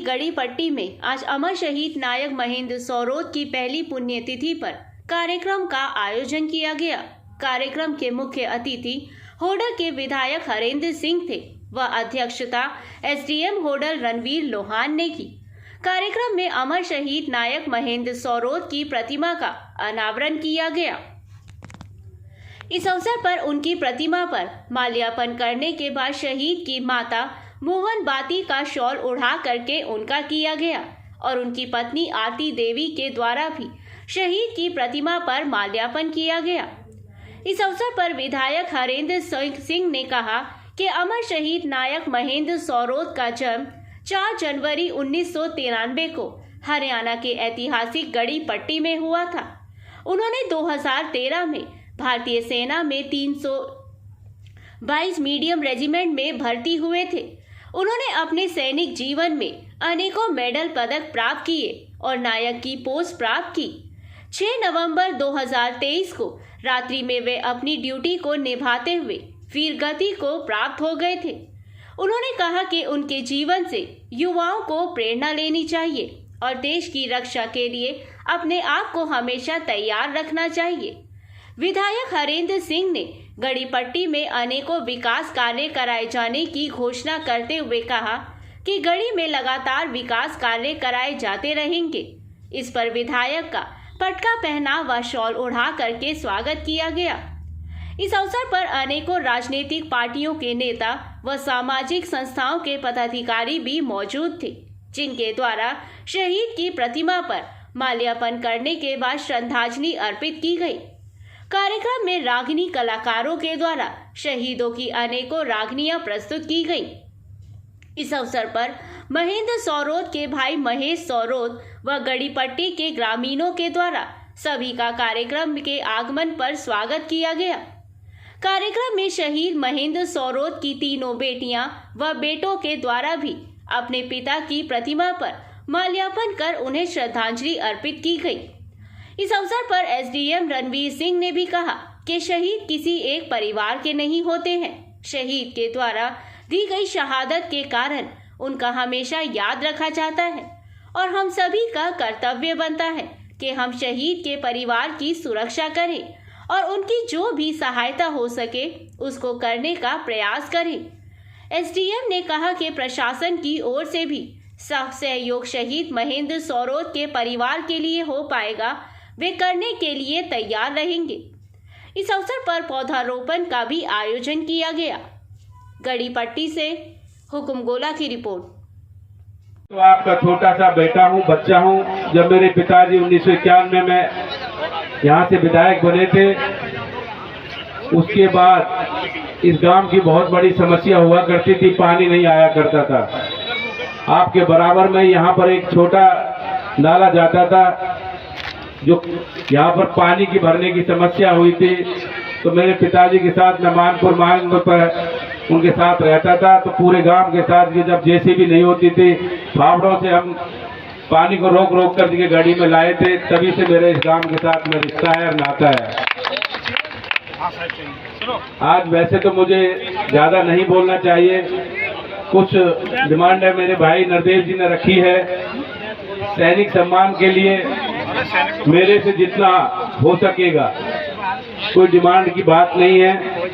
गड़ी पट्टी में आज अमर शहीद नायक महेंद्र सौरोद की पहली पुण्यतिथि पर कार्यक्रम का आयोजन किया गया। कार्यक्रम के मुख्य अतिथि होडल के विधायक हरेंद्र सिंह थे व अध्यक्षता एसडीएम होडल रणवीर लोहान ने की। कार्यक्रम में अमर शहीद नायक महेंद्र सौरोद की प्रतिमा का अनावरण किया गया। इस अवसर पर उनकी प्रतिमा पर माल्यार्पण करने के बाद शहीद की माता मोहन बाती का शॉल उड़ा करके उनका किया गया और उनकी पत्नी आरती देवी के द्वारा भी शहीद की प्रतिमा पर माल्यार्पण किया गया। इस अवसर पर विधायक हरेंद्र सिंह ने कहा कि अमर शहीद नायक महेंद्र सौरोद का जन्म 4 जनवरी 1993 को हरियाणा के ऐतिहासिक गड़ी पट्टी में हुआ था। उन्होंने 2013 में भारतीय सेना में 322 मीडियम रेजिमेंट में भर्ती हुए थे। उन्होंने अपने सैनिक जीवन में अनेकों मेडल पदक प्राप्त किए और नायक की पोस्ट प्राप्त की। 6 नवंबर 2023 को रात्रि में वे अपनी ड्यूटी को निभाते हुए वीर गति को प्राप्त हो गए थे। उन्होंने कहा कि उनके जीवन से युवाओं को प्रेरणा लेनी चाहिए और देश की रक्षा के लिए अपने आप को हमेशा तैयार रखना चाहिए। विधायक हरेंद्र सिंह ने गड़ी पट्टी में अनेकों विकास कार्य कराए जाने की घोषणा करते हुए कहा कि गड़ी में लगातार विकास कार्य कराए जाते रहेंगे। इस पर विधायक का पटका पहना व शॉल उड़ा करके स्वागत किया गया। इस अवसर पर अनेकों राजनीतिक पार्टियों के नेता व सामाजिक संस्थाओं के पदाधिकारी भी मौजूद थे, जिनके द्वारा शहीद की प्रतिमा पर माल्यार्पण करने के बाद श्रद्धांजलि अर्पित की गई। कार्यक्रम में रागिनी कलाकारों के द्वारा शहीदों की अनेकों रागनियां प्रस्तुत की गईं। इस अवसर पर महेंद्र सौरोद के भाई महेश सौरोद व गड़ी पट्टी के ग्रामीणों के द्वारा सभी का कार्यक्रम के आगमन पर स्वागत किया गया। कार्यक्रम में शहीद महेंद्र सौरोद की तीनों बेटियां व बेटों के द्वारा भी अपने पिता की प्रतिमा पर माल्यार्पण कर उन्हें श्रद्धांजलि अर्पित की गई। इस अवसर पर एसडीएम रणवीर सिंह ने भी कहा कि शहीद किसी एक परिवार के नहीं होते हैं। शहीद के द्वारा दी गई शहादत के कारण उनका हमेशा याद रखा जाता है और हम सभी का कर्तव्य बनता है कि हम शहीद के परिवार की सुरक्षा करें और उनकी जो भी सहायता हो सके उसको करने का प्रयास करें। एसडीएम ने कहा कि प्रशासन की ओर से भी सब सहयोग शहीद महेंद्र सौरोद के परिवार के लिए हो पाएगा, वे करने के लिए तैयार रहेंगे। इस अवसर पर पौधारोपण का भी आयोजन किया गया। गड़ी पट्टी से हुकुम गोला की रिपोर्ट। तो आपका छोटा सा बेटा हूँ, बच्चा हूँ। जब मेरे पिताजी 1991 में यहाँ से विधायक बने थे, उसके बाद इस गांव की बहुत बड़ी समस्या हुआ करती थी, पानी नहीं आया करता था। आपके बराबर में यहाँ पर एक छोटा नाला जाता था, जो यहाँ पर पानी की भरने की समस्या हुई थी। तो मेरे पिताजी के साथ मैं मानपुर मार्ग पर उनके साथ रहता था। तो पूरे गांव के साथ जब जेसीबी नहीं होती थी, फावड़ों से हम पानी को रोक रोक कर के गाड़ी में लाए थे। तभी से मेरे इस गांव के साथ में रिश्ता है और नाता है। आज वैसे तो मुझे ज़्यादा नहीं बोलना चाहिए, कुछ डिमांड है मेरे भाई नरदेव जी ने रखी है। सैनिक सम्मान के लिए मेरे से जितना हो सकेगा, कोई डिमांड की बात नहीं है।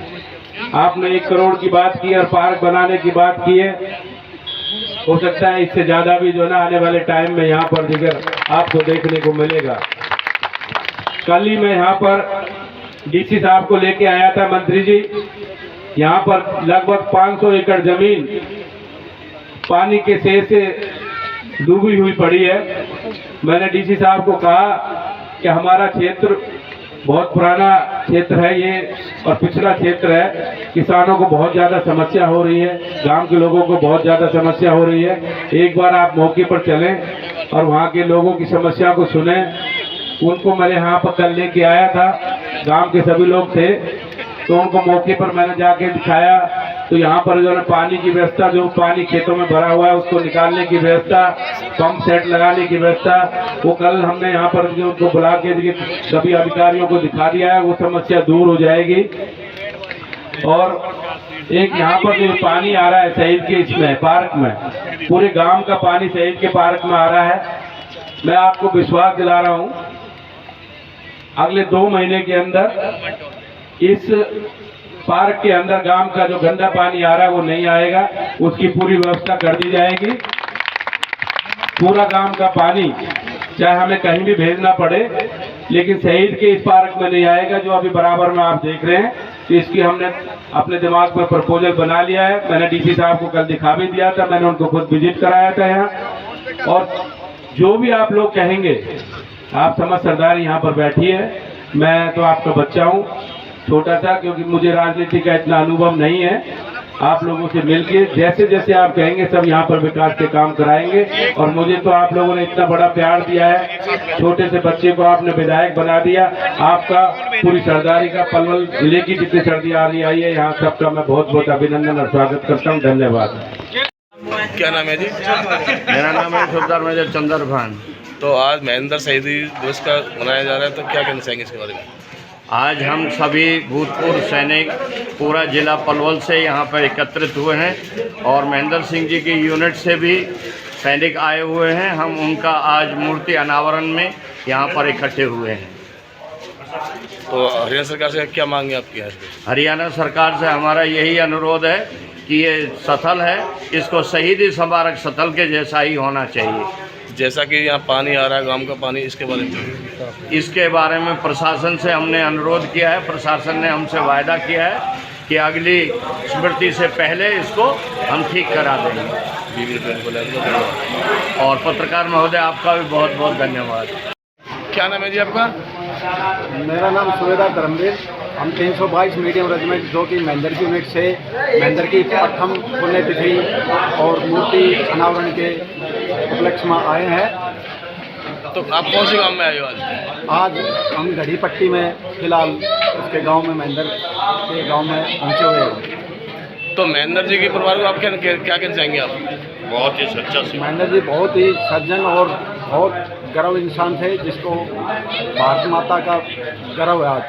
आपने 1 करोड़ की बात की और पार्क बनाने की बात की है, हो सकता है इससे ज्यादा भी जो ना आने वाले टाइम में यहाँ पर जिक्र आपको देखने को मिलेगा। कल ही मैं यहाँ पर डीसी साहब को लेके आया था, मंत्री जी। यहाँ पर लगभग 500 एकड़ जमीन पानी के सेर से डूबी हुई पड़ी है। मैंने डीसी साहब को कहा कि हमारा क्षेत्र बहुत पुराना क्षेत्र है ये और पिछड़ा क्षेत्र है, किसानों को बहुत ज़्यादा समस्या हो रही है, गांव के लोगों को बहुत ज़्यादा समस्या हो रही है। एक बार आप मौके पर चलें और वहाँ के लोगों की समस्या को सुने। उनको मैंने यहाँ पर कल लेके आया था, गांव के सभी लोग थे, तो उनको मौके पर मैंने जाके दिखाया। तो यहाँ पर जो है पानी की व्यवस्था, जो पानी खेतों में भरा हुआ है उसको निकालने की व्यवस्था, पंप सेट लगाने की व्यवस्था, वो कल हमने यहाँ पर जो उनको बुला के सभी अधिकारियों को दिखा दिया है। वो समस्या दूर हो जाएगी। और एक यहाँ पर जो पानी आ रहा है शहीद के इसमें पार्क में, पूरे गांव का पानी शहीद के पार्क में आ रहा है। मैं आपको विश्वास दिला रहा हूँ अगले 2 महीने के अंदर इस पार्क के अंदर गांव का जो गंदा पानी आ रहा है वो नहीं आएगा, उसकी पूरी व्यवस्था कर दी जाएगी। पूरा गांव का पानी चाहे हमें कहीं भी भेजना पड़े, लेकिन शहीद के इस पार्क में नहीं आएगा जो अभी बराबर में आप देख रहे हैं। तो इसकी हमने अपने दिमाग में प्रपोजल बना लिया है। मैंने डीसी साहब को कल दिखा भी दिया था, मैंने उनको खुद विजिट कराया था यहाँ। और जो भी आप लोग कहेंगे, आप समझ सरदार यहाँ पर बैठी है, मैं तो आपका बच्चा हूँ छोटा सा, क्योंकि मुझे राजनीति का इतना अनुभव नहीं है। आप लोगों से मिलके जैसे जैसे आप कहेंगे सब यहाँ पर विकास के काम कराएंगे। और मुझे तो आप लोगों ने इतना बड़ा प्यार दिया है, छोटे से बच्चे को आपने विधायक बना दिया। आपका पूरी सरदारी का पलवल जिले की जितनी सरदारी आई है यहाँ सबका मैं बहुत बहुत अभिनंदन और स्वागत करता हूँ। धन्यवाद। क्या नाम है जी? मेरा नाम है सरदार मेजर चंदर भान। तो आज महेंद्र शहीदी दिवस का मनाया जा रहा है, तो क्या कहना चाहेंगे इसके बारे में? आज हम सभी भूतपूर्व सैनिक पूरा जिला पलवल से यहाँ पर एकत्रित हुए हैं और महेंद्र सिंह जी की यूनिट से भी सैनिक आए हुए हैं। हम उनका आज मूर्ति अनावरण में यहाँ पर इकट्ठे हुए हैं। तो हरियाणा सरकार से क्या मांग है आपकी? हरियाणा सरकार से हमारा यही अनुरोध है कि ये स्थल है, इसको शहीदी स्मारक स्थल के जैसा ही होना चाहिए। जैसा कि यहाँ पानी आ रहा है, गांव का पानी, इसके बारे में? इसके बारे में प्रशासन से हमने अनुरोध किया है। प्रशासन ने हमसे वायदा किया है कि अगली स्मृति से पहले इसको हम ठीक करा देंगे। और पत्रकार महोदय आपका भी बहुत बहुत धन्यवाद। क्या नाम है जी आपका? मेरा नाम सुबेदार धर्मवीर। हम 322 मीडियम रेजिमेंट जो कि महेंद्र की यूनिट से महेंद्र की प्रथम पुण्यतिथि और मूर्ति अनावरण के उपलक्ष्य में आए हैं। तो आप कौन से गांव में आए हो आज? आज हम घड़ी पट्टी में फिलहाल उसके गांव में महेंद्र के गांव में पहुंचे हुए हैं। तो महेंद्र जी के परिवार को आप क्या कहना चाहेंगे आप? बहुत ही सच्चा महेंद्र जी बहुत ही सज्जन और बहुत गर्व इंसान थे, जिसको भारत माता का गर्व है आज।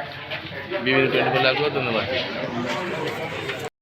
धन्यवाद।